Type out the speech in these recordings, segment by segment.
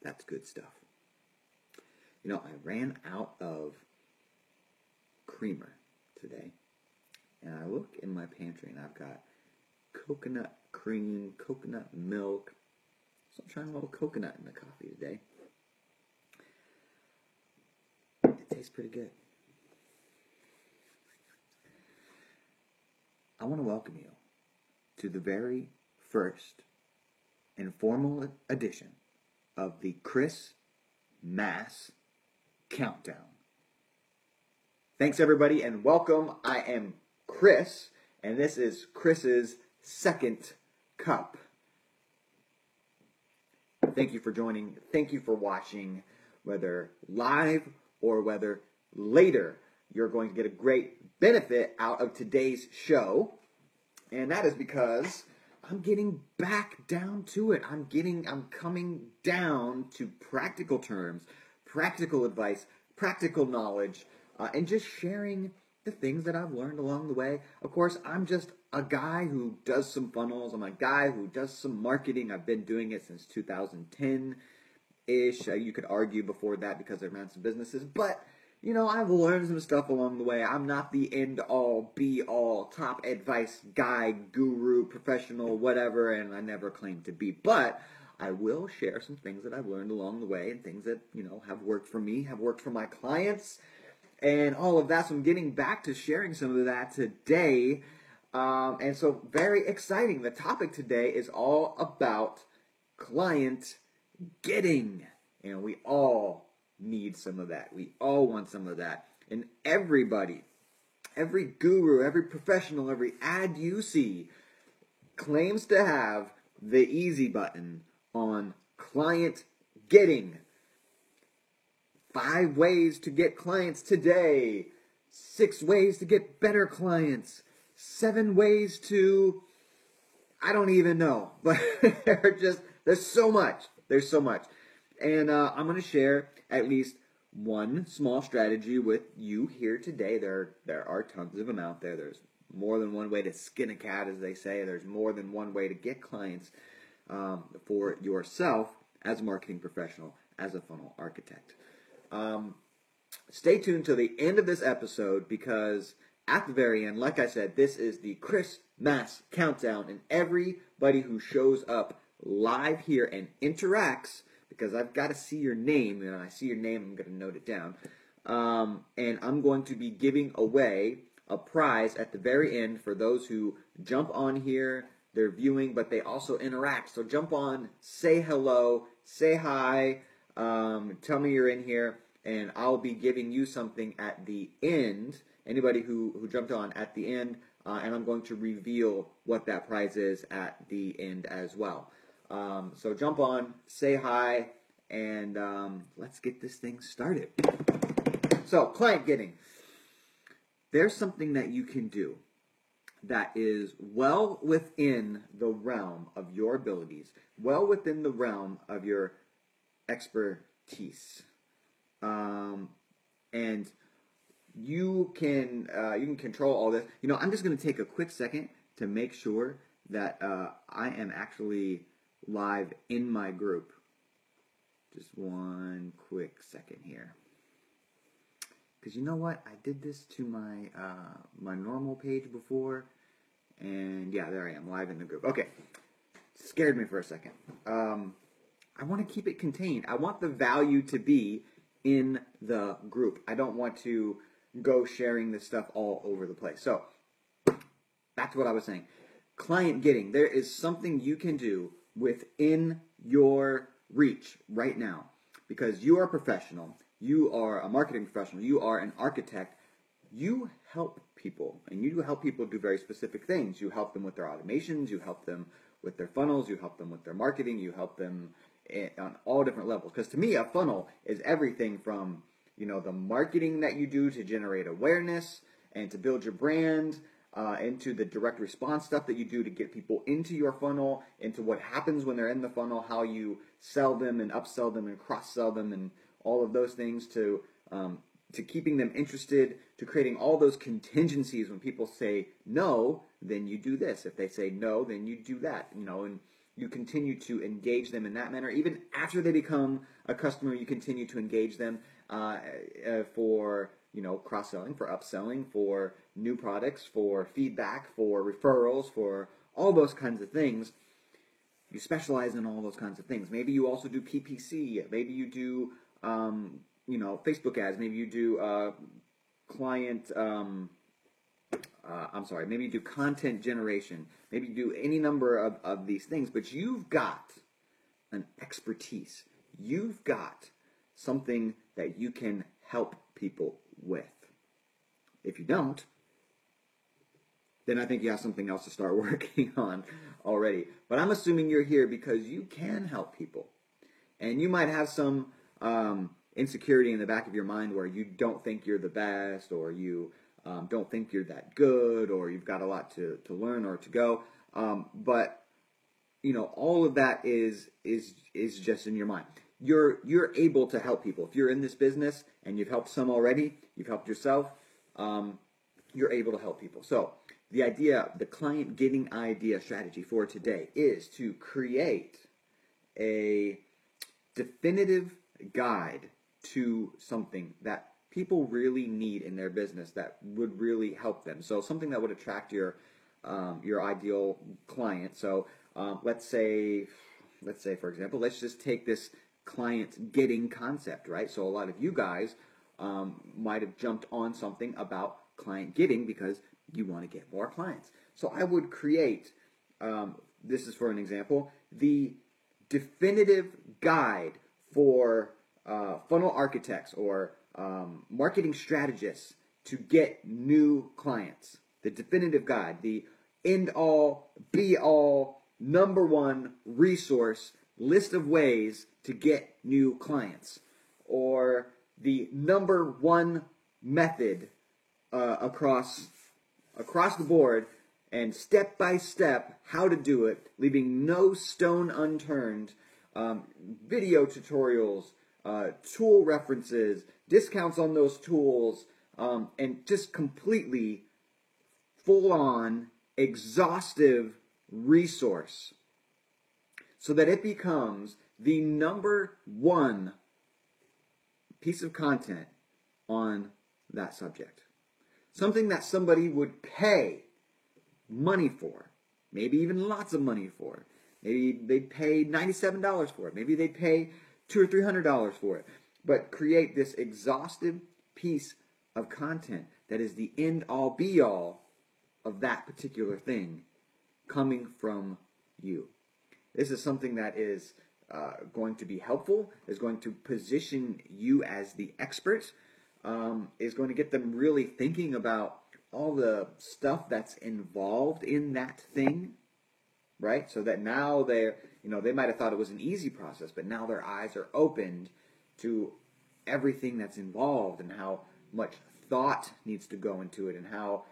That's good stuff. You know, I ran out of creamer today. And I look in my pantry and I've got coconut cream, coconut milk. So I'm trying a little coconut in the coffee today. It tastes pretty good. I want to welcome you to the very first informal edition of the Chris Mass Countdown. Thanks everybody and welcome. I am Chris and this is Chris's second cup. Thank you for joining. Thank you for watching, whether live or whether later. You're going to get a great benefit out of today's show. And that is because I'm getting back down to it. I'm coming down to practical terms, practical advice, practical knowledge, and just sharing the things that I've learned along the way. Of course, I'm just a guy who does some funnels. I'm a guy who does some marketing. I've been doing it since 2010-ish. You could argue before that because I ran some businesses. But, you know, I've learned some stuff along the way. I'm not the end-all, be-all, top advice guy, guru, professional, whatever, and I never claimed to be. But I will share some things that I've learned along the way and things that, you know, have worked for me, have worked for my clients, and all of that. So I'm getting back to sharing some of that today. And so very exciting. The topic today is all about client getting. And we all need some of that. We all want some of that. And everybody, every guru, every professional, every ad you see claims to have the easy button on client getting. 5 ways to get clients today. 6 ways to get better clients. 7 ways to, I don't even know. But there's so much. There's so much. And I'm going to share at least one small strategy with you here today. There are tons of them out there. There's more than one way to skin a cat, as they say. There's more than one way to get clients for yourself as a marketing professional, as a funnel architect. Stay tuned till the end of this episode because at the very end, like I said, this is the Chris Mass Countdown, and everybody who shows up live here and interacts, because I've got to see your name, and when I see your name, I'm going to note it down, and I'm going to be giving away a prize at the very end for those who jump on here, they're viewing, but they also interact. So jump on, say hello, say hi, tell me you're in here, and I'll be giving you something at the end, anybody who jumped on at the end, and I'm going to reveal what that prize is at the end as well. So jump on, say hi, and let's get this thing started. So, client getting. There's something that you can do that is well within the realm of your abilities, well within the realm of your expertise. And you can control all this. You know, I'm just going to take a quick second to make sure that I am actually live in my group. Just one quick second here. Because you know what? I did this to my my normal page before. And yeah, there I am, live in the group. Okay. Scared me for a second. I want to keep it contained. I want the value to be in the group. I don't want to go sharing this stuff all over the place. So, back to what I was saying. Client getting. There is something you can do within your reach right now. Because you are a professional. You are a marketing professional. You are an architect. You help people. And you help people do very specific things. You help them with their automations. You help them with their funnels. You help them with their marketing. You help them on all different levels. Because to me, a funnel is everything from, you know, the marketing that you do to generate awareness and to build your brand, into the direct response stuff that you do to get people into your funnel, into what happens when they're in the funnel, how you sell them and upsell them and cross-sell them and all of those things, to keeping them interested, to creating all those contingencies. When people say no, then you do this. If they say no, then you do that. You know, and you continue to engage them in that manner. Even after they become a customer, you continue to engage them for cross-selling, for upselling, for new products, for feedback, for referrals, for all those kinds of things. You specialize in all those kinds of things. Maybe you also do PPC. Maybe you do Facebook ads. Maybe you do maybe you do content generation. Maybe you do any number of these things, but you've got an expertise. You've got something that you can help people with. If you don't, then I think you have something else to start working on already. But I'm assuming you're here because you can help people. And you might have some insecurity in the back of your mind where you don't think you're the best, or you don't think you're that good, or you've got a lot to learn or to go. But all of that is just in your mind. You're able to help people. If you're in this business and you've helped some already, you've helped yourself, you're able to help people. So the client getting idea strategy for today is to create a definitive guide to something that people really need in their business that would really help them. So something that would attract your ideal client. So let's say for example, let's just take this client getting concept, right? So a lot of you guys might have jumped on something about client getting because you want to get more clients. So I would create, this is for an example, the definitive guide for funnel architects or marketing strategists to get new clients. The definitive guide, the end-all, be-all, number one resource, list of ways to get new clients. Or the number one method across the board, and step by step how to do it, leaving no stone unturned. Video tutorials, tool references, discounts on those tools, and just completely full-on exhaustive resource so that it becomes the number one piece of content on that subject. Something that somebody would pay money for, maybe even lots of money for. Maybe they'd pay $97 for it. Maybe they'd pay $200 or $300 for it. But create this exhaustive piece of content that is the end-all, be-all of that particular thing coming from you. This is something that is going to be helpful, is going to position you as the expert, is going to get them really thinking about all the stuff that's involved in that thing, right? So that now they might have thought it was an easy process, but now their eyes are opened to everything that's involved and how much thought needs to go into it and how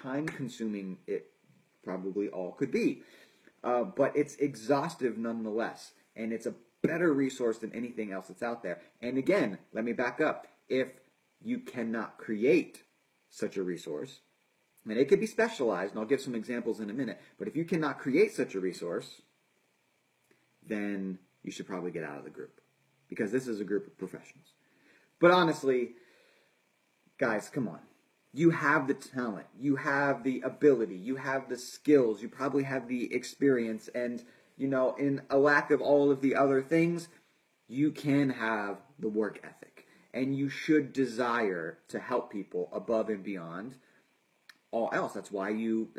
time-consuming it probably all could be. But it's exhaustive nonetheless, and it's a better resource than anything else that's out there. And again, let me back up. If you cannot create such a resource, and it could be specialized, and I'll give some examples in a minute, but if you cannot create such a resource, then you should probably get out of the group, because this is a group of professionals. But honestly, guys, come on. You have the talent, you have the ability, you have the skills, you probably have the experience, and, in a lack of all of the other things, you can have the work ethic. And you should desire to help people above and beyond all else. That's why you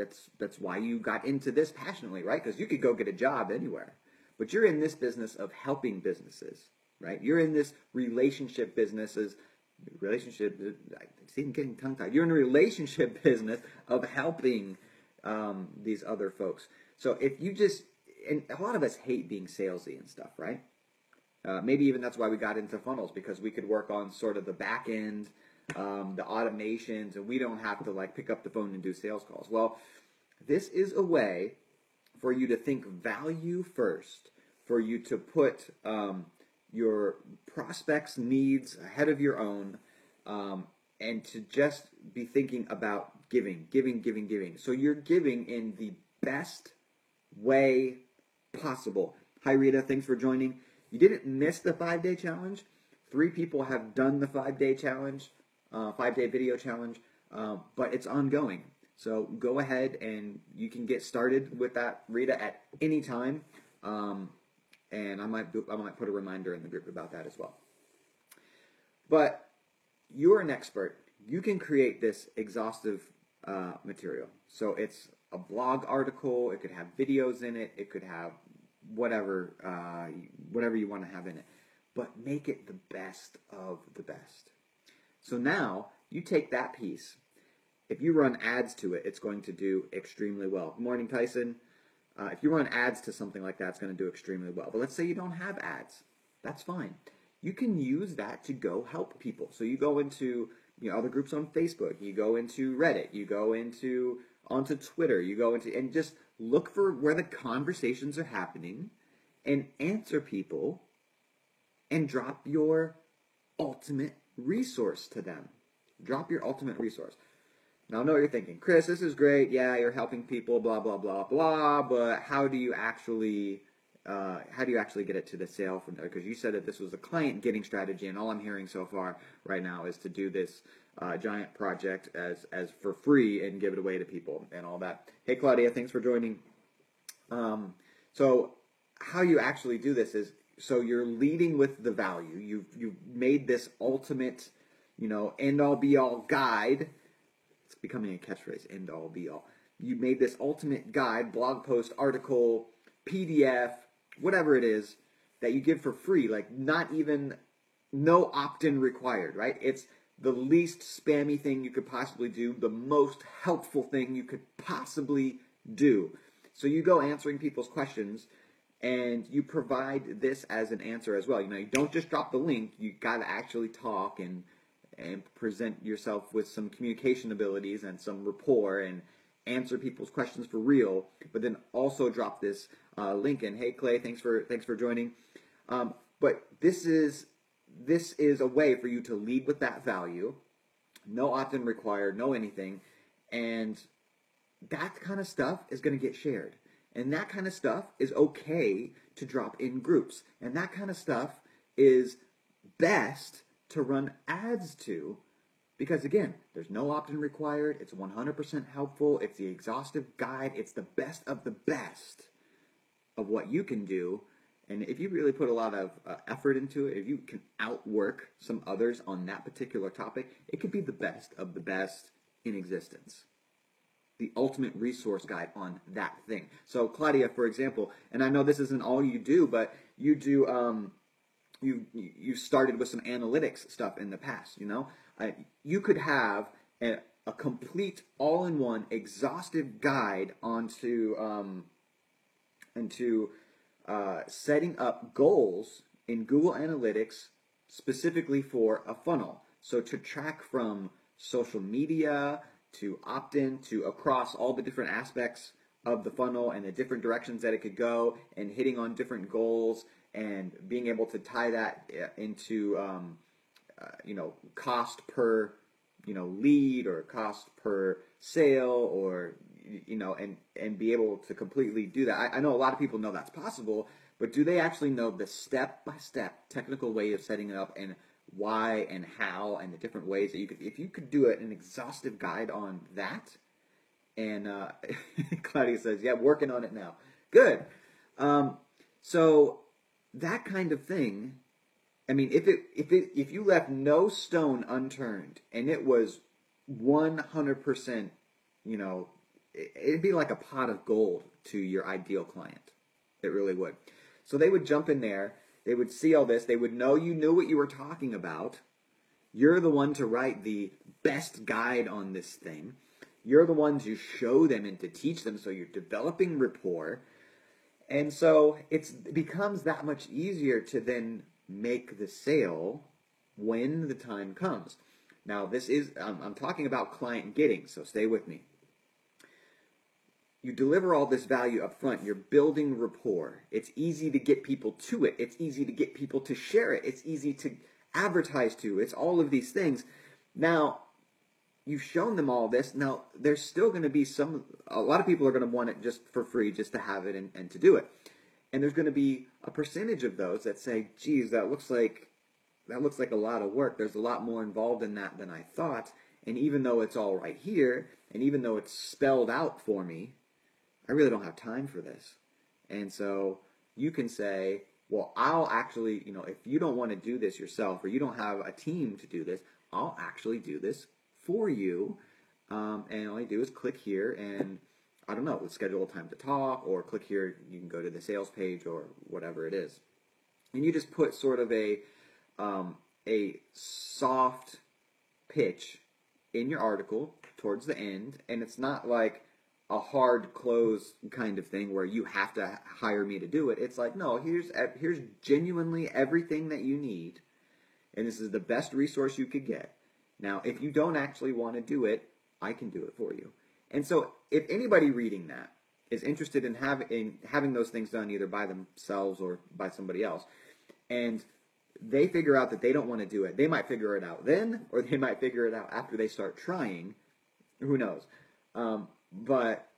got into this passionately, right? Because you could go get a job anywhere. But you're in this business of helping businesses, right? You're in this relationship businesses. I'm getting tongue-tied. You're in a relationship business of helping these other folks. So if you and a lot of us hate being salesy and stuff, right? Maybe even that's why we got into funnels, because we could work on sort of the back end, the automations, and we don't have to pick up the phone and do sales calls. Well, this is a way for you to think value first, for you to put your prospects' needs ahead of your own, and to just be thinking about giving. So you're giving in the best way possible. Hi, Rita. Thanks for joining. You didn't miss the 5-day challenge. 3 people have done the 5-day challenge, 5-day video challenge, but it's ongoing. So go ahead and you can get started with that, Rita, at any time. And I might put a reminder in the group about that as well. But you're an expert. You can create this exhaustive material. So it's a blog article. It could have videos in it. It could have whatever you want to have in it. But make it the best of the best. So now you take that piece. If you run ads to it, it's going to do extremely well. Good morning, Tyson. If you run ads to something like that, it's going to do extremely well. But let's say you don't have ads. That's fine. You can use that to go help people. So you go into other groups on Facebook. You go into Reddit. You go onto Twitter. You go into and just look for where the conversations are happening and answer people and drop your ultimate resource to them. Drop your ultimate resource. Now I know what you're thinking. Chris, this is great. Yeah, you're helping people, blah, blah, blah, blah, but how do you actually get it to the sale from there? Because you said that this was a client getting strategy, and all I'm hearing so far right now is to do this giant project as for free and give it away to people and all that. Hey, Claudia, thanks for joining. So how you actually do this is, so you're leading with the value. You've made this ultimate, end-all, be-all guide. It's becoming a catchphrase, end-all, be-all. You made this ultimate guide, blog post, article, PDF, whatever it is, that you give for free. Like, no opt-in required, right? It's the least spammy thing you could possibly do, the most helpful thing you could possibly do. So you go answering people's questions, and you provide this as an answer as well. You don't just drop the link. You got to actually talk and present yourself with some communication abilities and some rapport and answer people's questions for real. But then also drop this link in. Hey, Clay, thanks for joining. But this is a way for you to lead with that value. No opt-in required. No anything, and that kind of stuff is going to get shared. And that kind of stuff is okay to drop in groups. And that kind of stuff is best to run ads to because, again, there's no opt-in required. It's 100% helpful. It's the exhaustive guide. It's the best of the best of what you can do. And if you really put a lot of effort into it, if you can outwork some others on that particular topic, it could be the best of the best in existence. The ultimate resource guide on that thing. So Claudia, for example, and I know this isn't all you do, but you do, you started with some analytics stuff in the past, you could have a complete all-in-one exhaustive guide onto setting up goals in Google Analytics specifically for a funnel. So to track from social media to opt-in, to across all the different aspects of the funnel and the different directions that it could go, and hitting on different goals, and being able to tie that into cost per lead or cost per sale, or and be able to completely do that. I know a lot of people know that's possible, but do they actually know the step-by-step technical way of setting it up, and why and how, and the different ways that you could, if you could do an exhaustive guide on that? And Claudia says, yeah, working on it now. Good. So that kind of thing, I mean, if you left no stone unturned and it was 100%, it'd be like a pot of gold to your ideal client. It really would. So they would jump in there. They would see all this. They would know you knew what you were talking about. You're the one to write the best guide on this thing. You're the one to show them and to teach them, so you're developing rapport. And so it becomes that much easier to then make the sale when the time comes. Now, this is, I'm talking about client getting, so stay with me. You deliver all this value up front. You're building rapport. It's easy to get people to it. It's easy to get people to share it. It's easy to advertise to. It's all of these things. Now, you've shown them all this. Now, there's still going to be a lot of people are going to want it just for free, just to have it and to do it. And there's going to be a percentage of those that say, geez, that looks like a lot of work. There's a lot more involved in that than I thought. And even though it's all right here, and even though it's spelled out for me, I really don't have time for this. And so you can say, well, I'll actually, if you don't want to do this yourself, or you don't have a team to do this, I'll actually do this for you. And all you do is click here and, I don't know, schedule a time to talk, or click here, you can go to the sales page or whatever it is. And you just put sort of a soft pitch in your article towards the end, and it's not like a hard close kind of thing where you have to hire me to do it. It's like, no, here's genuinely everything that you need, and this is the best resource you could get. Now, if you don't actually want to do it, I can do it for you. And so if anybody reading that is interested in having those things done either by themselves or by somebody else, and they figure out that they don't want to do it, they might figure it out then, or they might figure it out after they start trying. Who knows? But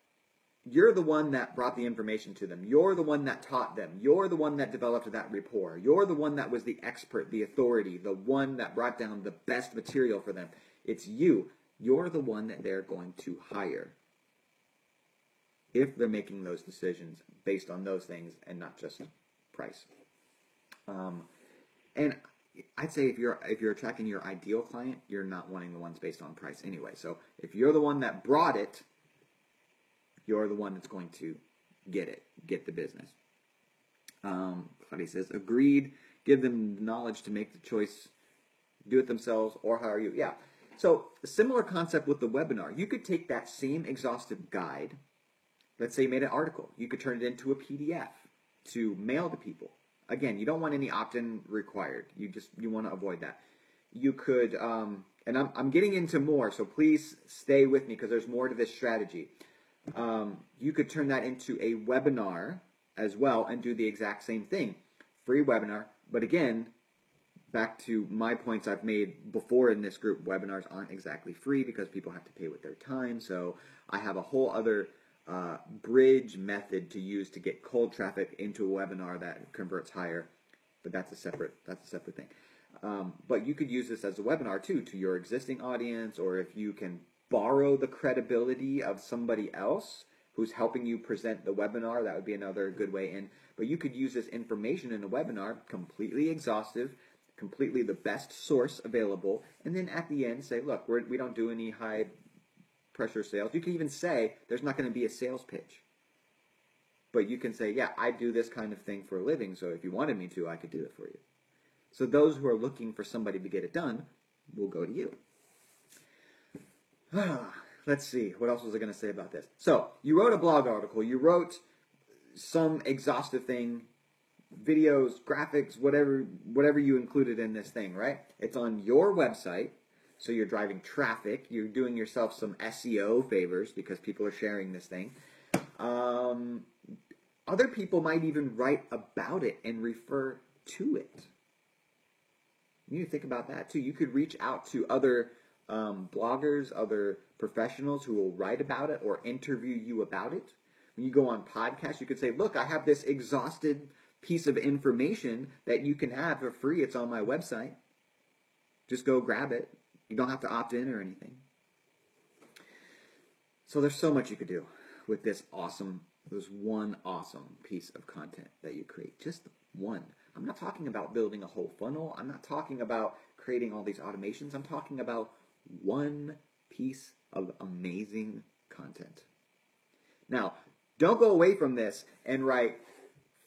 you're the one that brought the information to them. You're the one that taught them. You're the one that developed that rapport. You're the one that was the expert, the authority, the one that brought down the best material for them. It's you. You're the one that they're going to hire if they're making those decisions based on those things and not just price. And I'd say if you're attracting your ideal client, you're not wanting the ones based on price anyway. So if you're the one that brought it, you're the one that's going to get the business. Claudia says, agreed. Give them knowledge to make the choice, do it themselves, or hire you. Yeah. So a similar concept with the webinar. You could take that same exhaustive guide. Let's say you made an article. You could turn it into a PDF to mail to people. Again, you don't want any opt-in required. You want to avoid that. You could, and I'm getting into more, so please stay with me because there's more to this strategy. You could turn that into a webinar as well and do the exact same thing. Free webinar, but again, back to my points I've made before in this group, webinars aren't exactly free because people have to pay with their time. So I have a whole other bridge method to use to get cold traffic into a webinar that converts higher, but that's a separate thing. But you could use this as a webinar too to your existing audience, or if you can borrow the credibility of somebody else who's helping you present the webinar, that would be another good way in. But you could use this information in a webinar, completely exhaustive, completely the best source available, and then at the end say, look, we don't do any high pressure sales. You can even say there's not going to be a sales pitch. But you can say, yeah, I do this kind of thing for a living, so if you wanted me to, I could do it for you. So those who are looking for somebody to get it done will go to you. Let's see. What else was I going to say about this? So you wrote a blog article. You wrote some exhaustive thing, videos, graphics, whatever you included in this thing, right? It's on your website. So you're driving traffic. You're doing yourself some SEO favors because people are sharing this thing. Other people might even write about it and refer to it. You need to think about that too. You could reach out to other bloggers, other professionals who will write about it or interview you about it. When you go on podcasts, you could say, look, I have this exhausted piece of information that you can have for free. It's on my website. Just go grab it. You don't have to opt in or anything. So there's so much you could do with this one awesome piece of content that you create. Just one. I'm not talking about building a whole funnel. I'm not talking about creating all these automations. I'm talking about one piece of amazing content. Now, don't go away from this and write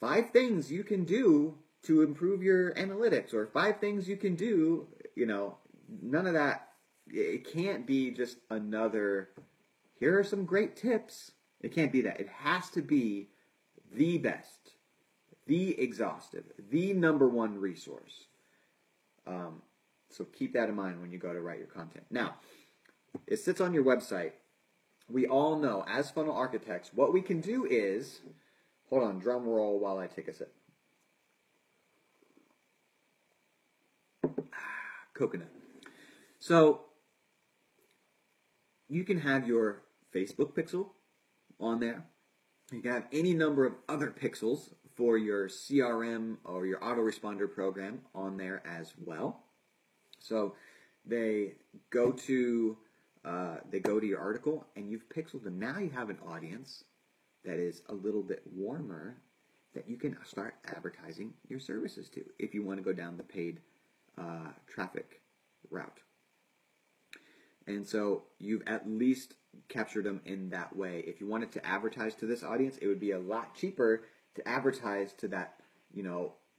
5 things you can do to improve your analytics, or 5 things you can do, none of that. It can't be just another, here are some great tips. It can't be that. It has to be the best, the exhaustive, the #1 resource. So keep that in mind when you go to write your content. Now, it sits on your website. We all know, as funnel architects, what we can do is, hold on, drum roll while I take a sip. Coconut. So, you can have your Facebook pixel on there. You can have any number of other pixels for your CRM or your autoresponder program on there as well. So they go to your article, and you've pixeled them. Now you have an audience that is a little bit warmer that you can start advertising your services to if you want to go down the paid traffic route. And so you've at least captured them in that way. If you wanted to advertise to this audience, it would be a lot cheaper to advertise to that,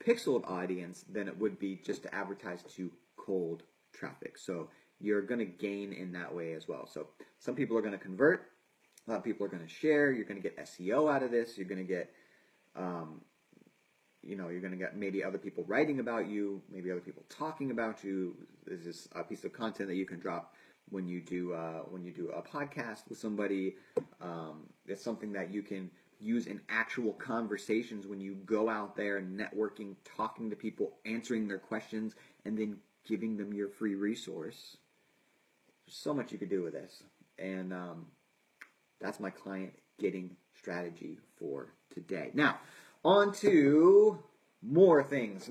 pixeled audience than it would be just to advertise to cold traffic. So you're going to gain in that way as well. So some people are going to convert. A lot of people are going to share. You're going to get SEO out of this. You're going to get, you're going to get maybe other people writing about you, maybe other people talking about you. This is a piece of content that you can drop when you do a podcast with somebody. It's something that you can use in actual conversations when you go out there and networking, talking to people, answering their questions, and then giving them your free resource. There's so much you could do with this. And that's my client getting strategy for today. Now, on to more things.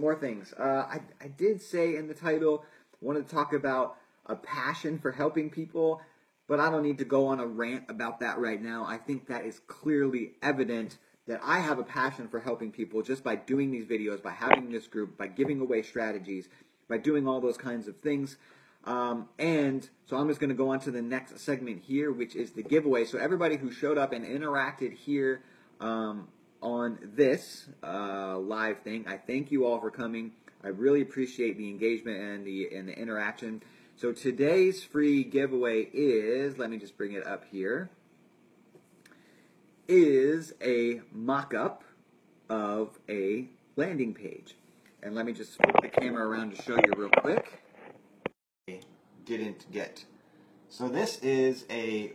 I did say in the title, I wanted to talk about a passion for helping people, but I don't need to go on a rant about that right now. I think that is clearly evident that I have a passion for helping people just by doing these videos, by having this group, by giving away strategies, by doing all those kinds of things. And so I'm just going to go on to the next segment here, which is the giveaway. So everybody who showed up and interacted here on this live thing, I thank you all for coming. I really appreciate the engagement and the interaction. So today's free giveaway is, let me just bring it up here, is a mock-up of a landing page. And let me just flip the camera around to show you real quick. Didn't get. So this is a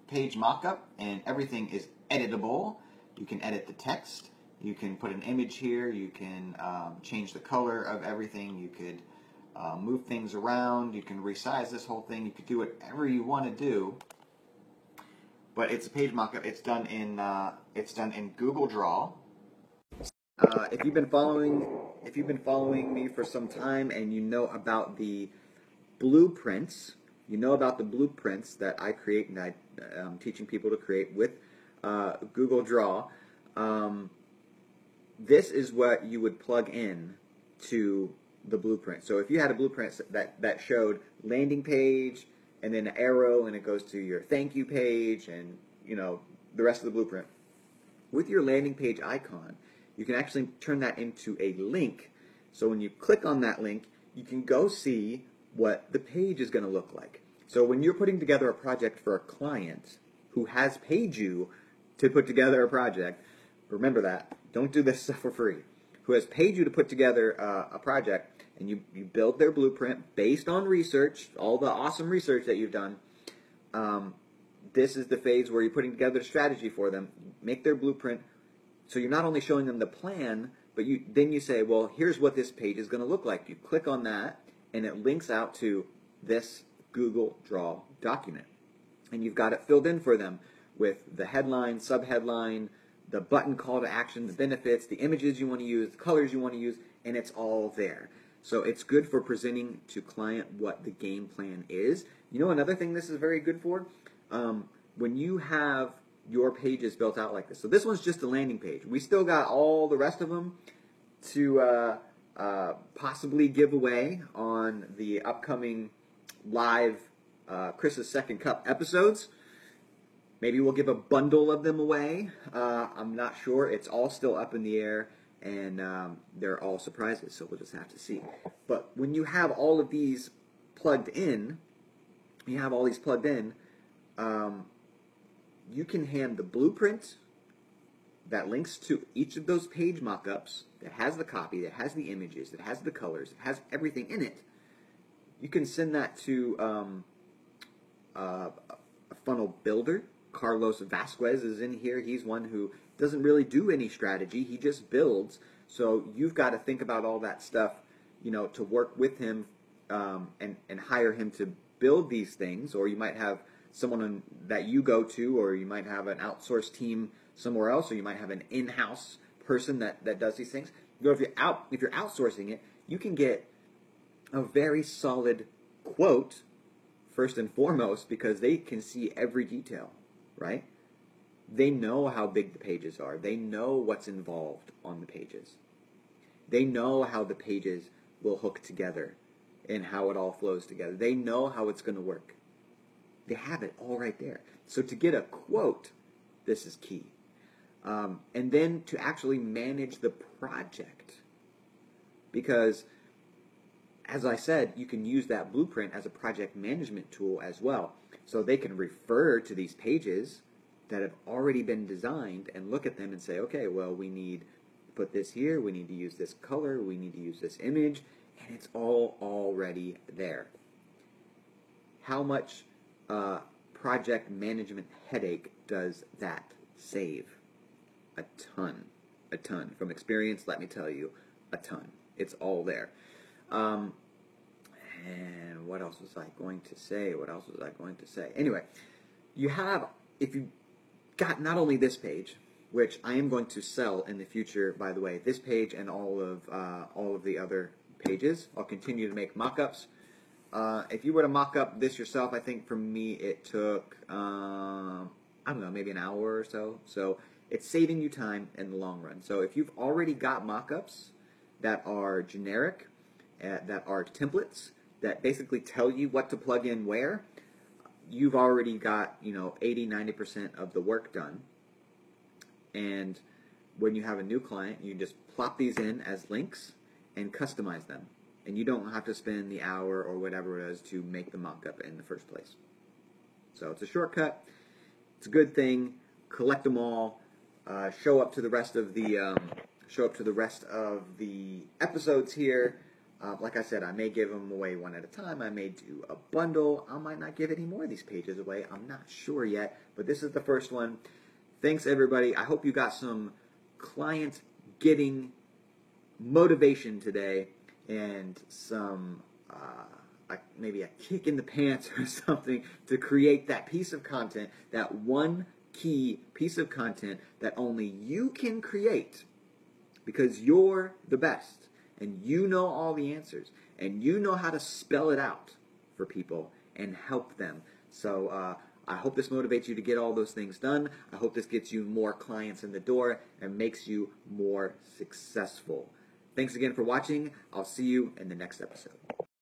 page mock-up, and everything is editable. You can edit the text. You can put an image here. You can change the color of everything. You could move things around. You can resize this whole thing. You could do whatever you want to do. But it's a page mock-up. It's done in Google Draw. If you've been following me for some time and you know about the blueprints, that I create and I'm teaching people to create with Google Draw. This is what you would plug in to the blueprint. So if you had a blueprint that showed landing page and then an arrow and it goes to your thank you page and the rest of the blueprint, with your landing page icon, you can actually turn that into a link. So when you click on that link, you can go see what the page is going to look like. So when you're putting together a project for a client who has paid you to put together a project, remember that. Don't do this stuff for free. Who has paid you to put together a project, and you build their blueprint based on research, all the awesome research that you've done. This is the phase where you're putting together a strategy for them. Make their blueprint. So you're not only showing them the plan, but then you say, well, here's what this page is going to look like. You click on that, and it links out to this Google Draw document. And you've got it filled in for them with the headline, subheadline, the button call to action, the benefits, the images you want to use, the colors you want to use, and it's all there. So it's good for presenting to client what the game plan is. Another thing this is very good for? When you have your pages built out like this. So this one's just a landing page. We still got all the rest of them to possibly give away on the upcoming live Chris's Second Cup episodes. Maybe we'll give a bundle of them away. I'm not sure. It's all still up in the air, and they're all surprises, so we'll just have to see. But when you have all of these plugged in, you can hand the blueprint that links to each of those page mock-ups, that has the copy, that has the images, that has the colors, that has everything in it. You can send that to a funnel builder. Carlos Vasquez is in here. He's one who doesn't really do any strategy. He just builds. So you've got to think about all that stuff, to work with him and hire him to build these things. Or you might have someone that you go to, or you might have an outsourced team somewhere else, or you might have an in-house person that does these things. You know, if you're outsourcing it, you can get a very solid quote first and foremost because they can see every detail, right? They know how big the pages are. They know what's involved on the pages. They know how the pages will hook together and how it all flows together. They know how it's going to work. They have it all right there. So to get a quote, this is key. And then to actually manage the project. Because, as I said, you can use that blueprint as a project management tool as well. So they can refer to these pages that have already been designed and look at them and say, okay, well, we need to put this here, we need to use this color, we need to use this image, and it's all already there. How much project management headache does that save? A ton. A ton. From experience, let me tell you, a ton. It's all there. And what else was I going to say? Anyway, you have, if you got not only this page, which I am going to sell in the future, by the way, this page and all of the other pages. I'll continue to make mock-ups. If you were to mock up this yourself, I think for me it took, I don't know, maybe an hour or so. So it's saving you time in the long run. So if you've already got mock-ups that are generic, that are templates, that basically tell you what to plug in where, you've already got, 80-90% of the work done. And when you have a new client, you just plop these in as links and customize them. And you don't have to spend the hour or whatever it is to make the mock-up in the first place. So it's a shortcut. It's a good thing. Collect them all. Show up to the rest of the episodes here. Like I said, I may give them away one at a time. I may do a bundle. I might not give any more of these pages away. I'm not sure yet, but this is the first one. Thanks, everybody. I hope you got some client getting motivation today and some maybe a kick in the pants or something to create that piece of content, that one key piece of content that only you can create because you're the best and you know all the answers and you know how to spell it out for people and help them. So I hope this motivates you to get all those things done. I hope this gets you more clients in the door and makes you more successful. Thanks again for watching. I'll see you in the next episode.